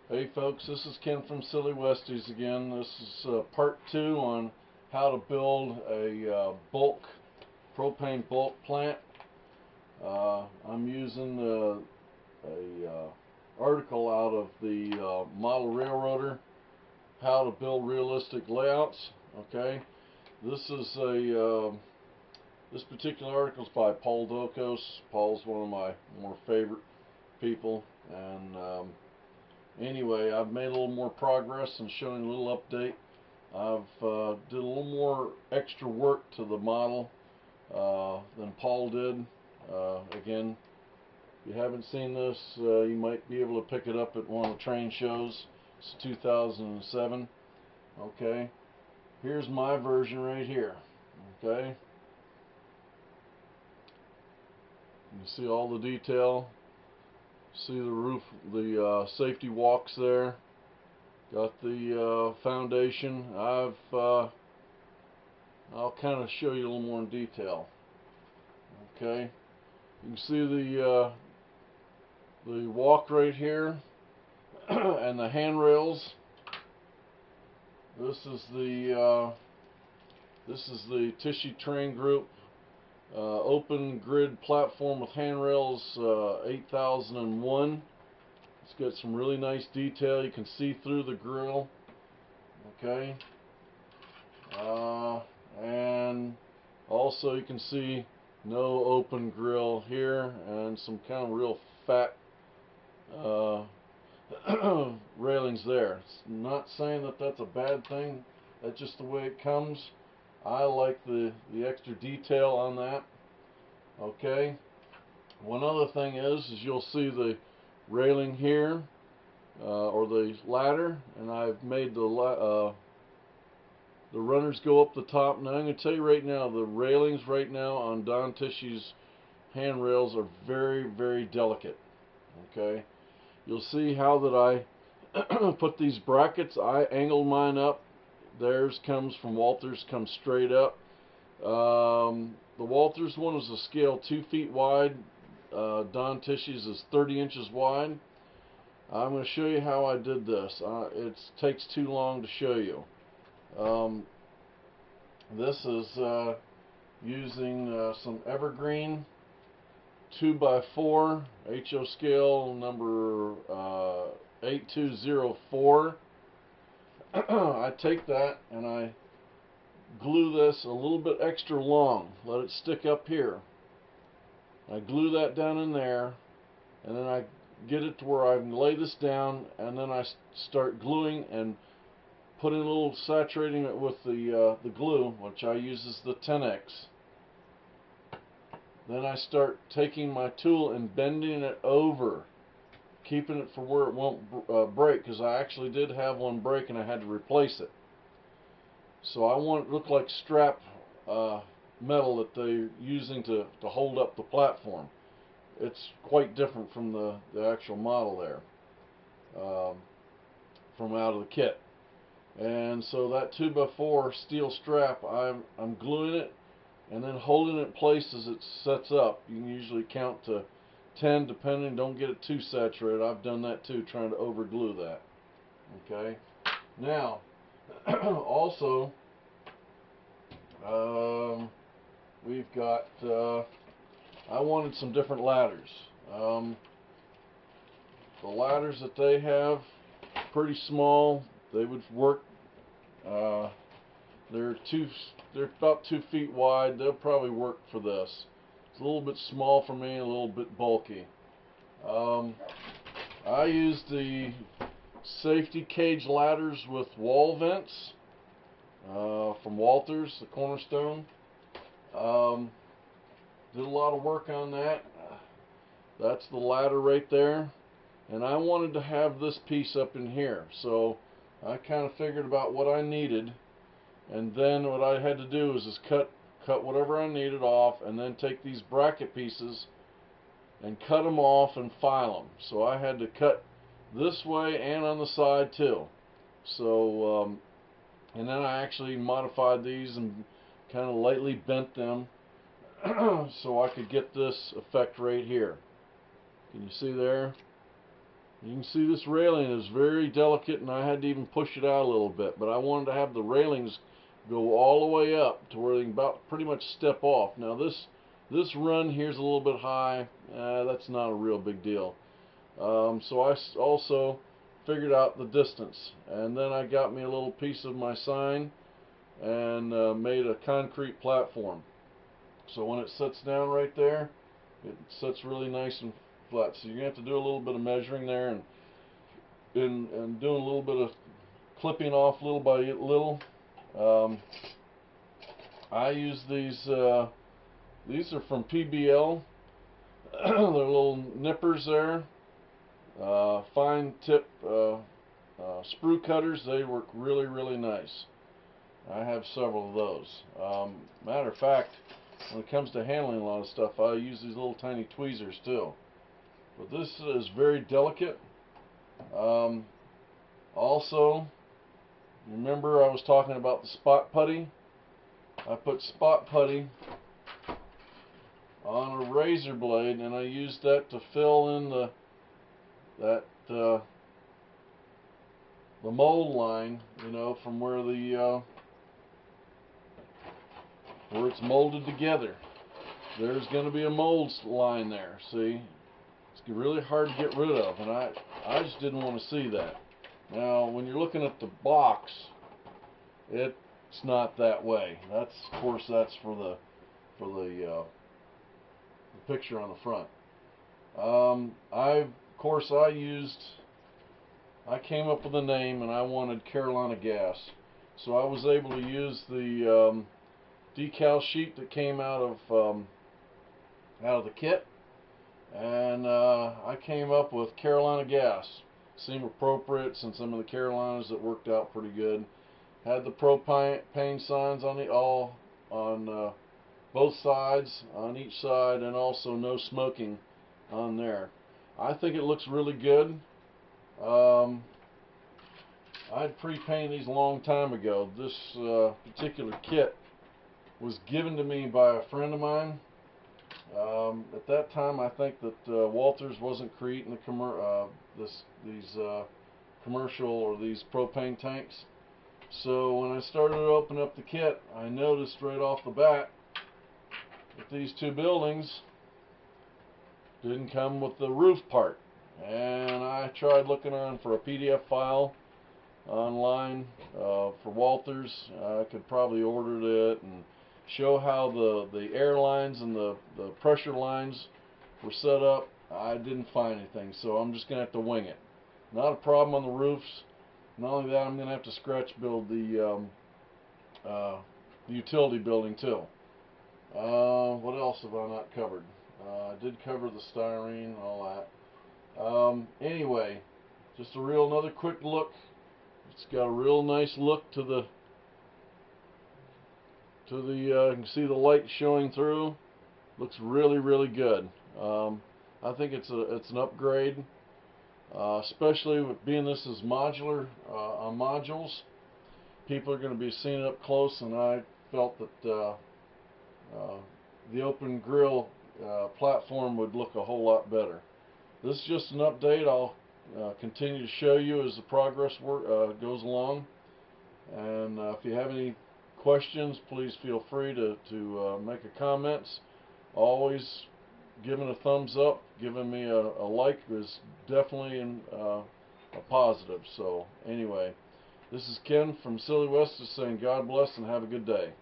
Hey folks, this is Ken from Silly Westies again. This is part 2 on how to build a propane bulk plant. I'm using a article out of the Model Railroader, How to Build Realistic Layouts. Okay, this is this particular article is by Paul Dolkos. Paul's one of my more favorite people, and anyway, I've made a little more progress and showing a little update. I've did a little more extra work to the model than Paul did. Again, if you haven't seen this, you might be able to pick it up at one of the train shows. It's 2007. Okay, here's my version right here. Okay, you can see all the detail. See the roof, the safety walks there. Got the foundation. I'll kind of show you a little more in detail. Okay, you can see the walk right here and the handrails. This is the Tissue Train Group open grid platform with handrails 8001. It's got some really nice detail. You can see through the grill. Okay, and also you can see no open grill here and some kind of real fat railings there. It's not saying that that's a bad thing. That's just the way it comes. I like the extra detail on that. Okay. One other thing is you'll see the railing here, or the ladder, and I've made the runners go up the top. Now I'm going to tell you right now, the railings right now on Don Tissue's handrails are very, very delicate. Okay. You'll see how that I put these brackets. I angled mine up. Theirs comes from Walthers, comes straight up. The Walthers one is a scale 2 feet wide. Don Tissue's is 30 inches wide. I'm going to show you how I did this. It takes too long to show you. This is using some evergreen 2x4 HO scale number 8204. I take that and I glue this a little bit extra long, let it stick up here. I glue that down in there, and then I get it to where I can lay this down, and then I start gluing and putting a little, saturating it with the glue, which I use as the 10X. Then I start taking my tool and bending it over, keeping it for where it won't break, because I actually did have one break and I had to replace it. So I want it to look like strap metal that they're using to hold up the platform. It's quite different from the actual model there, from out of the kit. And so that 2x4 steel strap, I'm gluing it and then holding it in place as it sets up. You can usually count to 10 depending, don't get it too saturated. I've done that too, trying to over glue that. Okay, now also we've got I wanted some different ladders. The ladders that they have, pretty small. They would work. They're about 2 feet wide. They'll probably work for this. It's a little bit small for me, a little bit bulky. I use the safety cage ladders with wall vents from Walthers Cornerstone. Did a lot of work on that. That's the ladder right there, and I wanted to have this piece up in here, so I kind of figured about what I needed, and then what I had to do is just cut whatever I needed off, and then take these bracket pieces and cut them off and file them. So I had to cut this way and on the side too. So and then I actually modified these and kind of lightly bent them so I could get this effect right here. Can you see there? You can see this railing is very delicate, and I had to even push it out a little bit, but I wanted to have the railings go all the way up to where they can about pretty much step off. Now this run here's a little bit high. That's not a real big deal. So I also figured out the distance, and then I got me a little piece of my sign and made a concrete platform. So when it sits down right there, it sits really nice and flat. So you're going to have to do a little bit of measuring there and doing a little bit of clipping off little by little. I use these are from PBL. They're little nippers there. Fine tip sprue cutters. They work really, really nice. I have several of those. Matter of fact, when it comes to handling a lot of stuff, I use these little tiny tweezers too. But this is very delicate. Also, remember I was talking about the spot putty? I put spot putty on a razor blade, and I used that to fill in the mold line, you know, from where where it's molded together. There's going to be a mold line there. See, it's really hard to get rid of, and I just didn't want to see that. Now, when you're looking at the box, it's not that way. That's, of course, that's for the picture on the front. I came up with a name, and I wanted Carolina Gas, so I was able to use the decal sheet that came out of the kit, and I came up with Carolina Gas. Seemed appropriate since I'm in the Carolinas. It worked out pretty good. Had the propane signs on both sides, on each side, and also no smoking on there. I think it looks really good. I'd pre-painted these a long time ago. This particular kit was given to me by a friend of mine. At that time, I think that Walthers wasn't creating these commercial or these propane tanks. So when I started to open up the kit, I noticed right off the bat that these two buildings didn't come with the roof part. And I tried looking on for a PDF file online for Walthers. I could probably order it and show how the air lines and the pressure lines were set up. I didn't find anything, so I'm just going to have to wing it. Not a problem on the roofs. Not only that, I'm going to have to scratch build the utility building too. What else have I not covered? I did cover the styrene and all that. Anyway, just another quick look. It's got a real nice look to the you can see the light showing through. Looks really, really good. I think it's an upgrade, especially with being this is modular on modules. People are going to be seeing it up close, and I felt that the open grill platform would look a whole lot better. This is just an update. I'll continue to show you as the progress goes along, and if you have any questions, please feel free to make a comments. Always giving a thumbs up, giving me a like is definitely a positive. So anyway, this is Ken from Silly West saying God bless and have a good day.